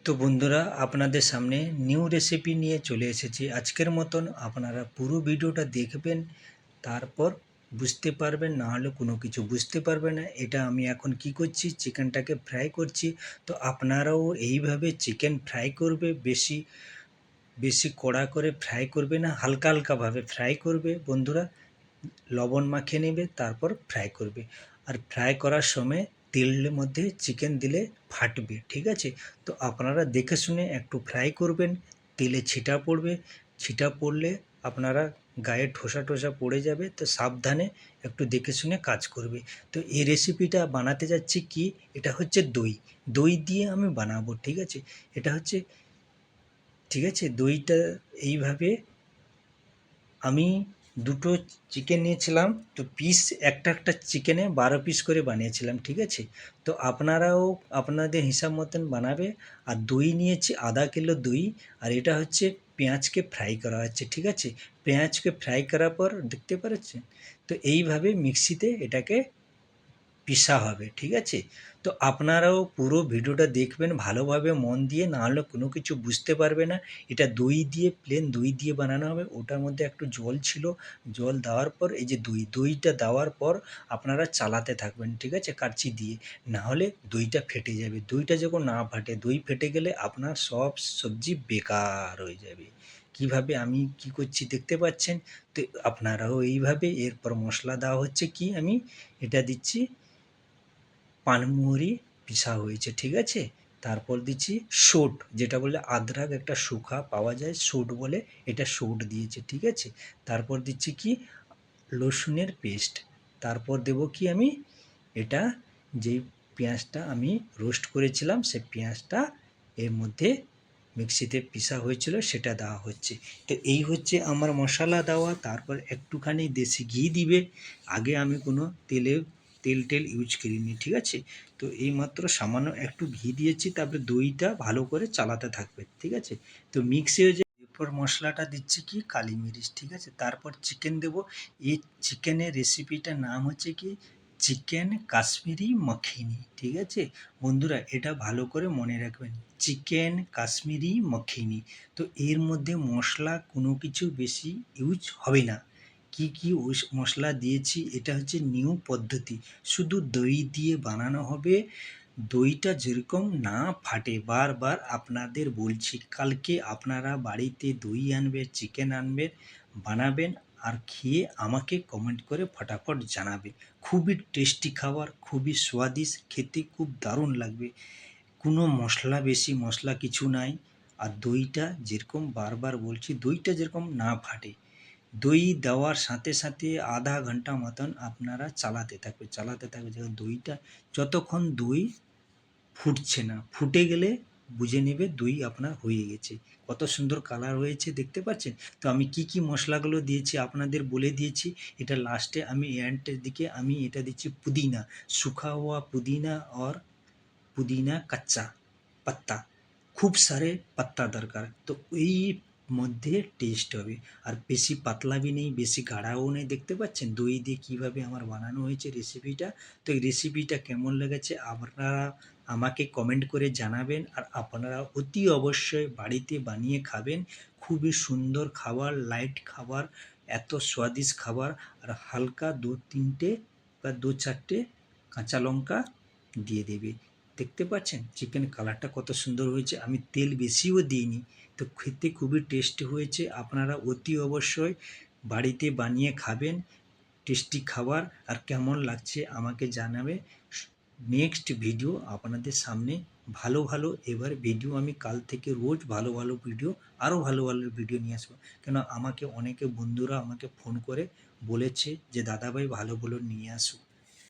তো বন্ধুরা আপনাদের সামনে নিউ রেসিপি নিয়ে চলে এসেছি। আজকের মতন আপনারা পুরো ভিডিওটা দেখবেন, তারপর বুঝতে পারবেন, না হলে কোনো কিছু বুঝতে পারবেন না। এটা আমি এখন কি করছি, চিকেনটাকে ফ্রাই করছি। তো আপনারাও এইভাবে চিকেন ফ্রাই করবে, বেশি বেশি কড়া করে ফ্রাই করবে না, হালকা হালকাভাবে ফ্রাই করবে বন্ধুরা। লবণ মাখিয়ে নেবে, তারপর ফ্রাই করবে। আর ফ্রাই করার সময় তেলের মধ্যে চিকেন দিলে ফাটবে, ঠিক আছে? তো আপনারা দেখে শুনে একটু ফ্রাই করবেন, তেলে ছিটা পড়বে, ছিটা পড়লে আপনারা গায়ে ঠোসা ঠোসা পড়ে যাবে। তো সাবধানে একটু দেখে শুনে কাজ করবে। তো এই রেসিপিটা বানাতে যাচ্ছি কি, এটা হচ্ছে দই। দই দিয়ে আমি বানাবো, ঠিক আছে? এটা হচ্ছে, ঠিক আছে, দইটা এইভাবে আমি দুটো চিকেন নিয়েছিলাম। তো পিস একটা একটা চিকেনে 12 পিস করে বানিয়েছিলাম, ঠিক আছে? তো আপনারাও আপনাদের হিসাব মতন বানাবে। আর দই নিয়েছি ½ কিলো দই। আর এটা হচ্ছে পেঁয়াজকে ফ্রাই করা হচ্ছে, ঠিক আছে? পেঁয়াজকে ফ্রাই করার পর দেখতে পাচ্ছেন, তো এইভাবে মিক্সিতে এটাকে পিষা হবে, ঠিক আছে? তো আপনারাও পুরো ভিডিওটা দেখবেন ভালোভাবে মন দিয়ে, না হলে কোনো কিছু বুঝতে পারবে না। এটা দই দিয়ে, প্লেন দই দিয়ে বানানো হবে। ওটার মধ্যে একটু জল ছিল, জল দেওয়ার পর এই যে দইটা দেওয়ার পর আপনারা চালাতে থাকবেন, ঠিক আছে, কাচ্চি দিয়ে। না হলে দইটা ফেটে যাবে। দইটা যখন না ফাটে, দই ফেটে গেলে আপনার সব সবজি বেকার হয়ে যাবে। কিভাবে আমি কি করছি দেখতে পাচ্ছেন? তো আপনারাও এইভাবে। এরপর মশলা দেওয়া হচ্ছে কি, আমি এটা দিচ্ছি পানমুহুরি পিষা হয়েছে, ঠিক আছে? তারপর দিচ্ছি সৌট, যেটা বলে আদরক একটা শুকা পাওয়া যায়, সৌট বলে, এটা সৌট দিয়েছে, ঠিক আছে? তারপর দিচ্ছি কি, রসুনের পেস্ট। তারপর দেবো কি আমি, এটা যেই পেঁয়াজটা আমি রোস্ট করেছিলাম, সে পেঁয়াজটা এর মধ্যে মিক্সিতে পিষা হয়েছিল সেটা দেওয়া হচ্ছে। তো এই হচ্ছে আমার মশলা দেওয়া। তারপর একটুখানি দেশি ঘি দিবে। আগে আমি কোনো তেল ইউজ করিনি, ঠিক আছে? তো এইমাত্র সামান্য একটু ঘি দিয়েছি। তারপরে দইটা ভালো করে চালাতে থাকবে, ঠিক আছে? তো মিক্স হয়ে যায়। এরপর মশলাটা দিচ্ছি কি, কালি মিরিচ, ঠিক আছে? তারপর চিকেন দেবো। এই চিকেনের রেসিপিটার নাম হচ্ছে কি, চিকেন কাশ্মীরি মাখিনি, ঠিক আছে বন্ধুরা? এটা ভালো করে মনে রাখবেন, চিকেন কাশ্মীরি মাখিনি। তো এর মধ্যে মশলা কোনো কিছু বেশি ইউজ হবে না। কি কি মশলা দিয়েছি, এটা হচ্ছে নিউ পদ্ধতি। শুধু দই দিয়ে বানানো হবে। দইটা যেরকম না ফাটে, বারবার আপনাদের বলছি, কালকে আপনারা বাড়িতে দই আনবে, চিকেন আনবেন, বানাবেন, আর খেয়ে আমাকে কমেন্ট করে ফটাফট জানাবে। খুবই টেস্টি খাবার, খুবই স্বাদিষ্ট, খেতে খুব দারুণ লাগবে। কোনো মশলা, বেশি মশলা কিছু নাই। আর দইটা যেরকম, বারবার বলছি, দইটা যেরকম না ফাটে, দই দেওয়ার সাথে সাথে ½ ঘন্টা মতন আপনারা চালাতে থাকবে যখন দইটা, যতক্ষণ দই ফুটছে না, ফুটে গেলে বুঝে নেবে দই আপনার হয়ে গেছে। কত সুন্দর কালার হয়েছে দেখতে পাচ্ছেন? তো আমি কি কি মশলাগুলো দিয়েছি আপনাদের বলে দিয়েছি। এটা লাস্টে আমি এন্ডের দিকে আমি এটা দিচ্ছি পুদিনা, सूखा हुआ पुदीना और पुदीना कच्चा पत्ता, খুব সারে পাত্তা দরকার। তো এই মধ্যে টেস্ট হবে। আর বেশি পাতলা নেই, বেশি গাঢ়ও নেই। দেখতে পাচ্ছেন দই দিয়ে কীভাবে আমার বানানো হয়েছে রেসিপিটা। তো এই রেসিপিটা কেমন লেগেছে আপনারা আমাকে কমেন্ট করে জানাবেন। আর আপনারা অতি অবশ্যই বাড়িতে বানিয়ে খাবেন। খুবই সুন্দর খাবার, লাইট খাবার, এত স্বাদিষ্ট খাবার। আর হালকা 2-3টে বা 2-4টে কাঁচা লঙ্কা দিয়ে দেবে। দেখতে পাচ্ছেন চিকেন কালারটা কত সুন্দর হয়েছে। আমি তেল বেশিও দিইনি। তো খেতে খুবই টেস্টি হয়েছে। আপনারা অতি অবশ্যই বাড়িতে বানিয়ে খাবেন। টেস্টি খাবার। আর কেমন লাগছে আমাকে জানাবে। নেক্সট ভিডিও আপনাদের সামনে ভালো ভালো এবার ভিডিও আমি কাল থেকে রোজ ভালো ভালো ভিডিও, আরও ভালো ভালো ভিডিও নিয়ে আসবো। কেন আমাকে অনেকে বন্ধুরা আমাকে ফোন করে বলেছে যে দাদাভাই ভালো ভালো নিয়ে আসুক।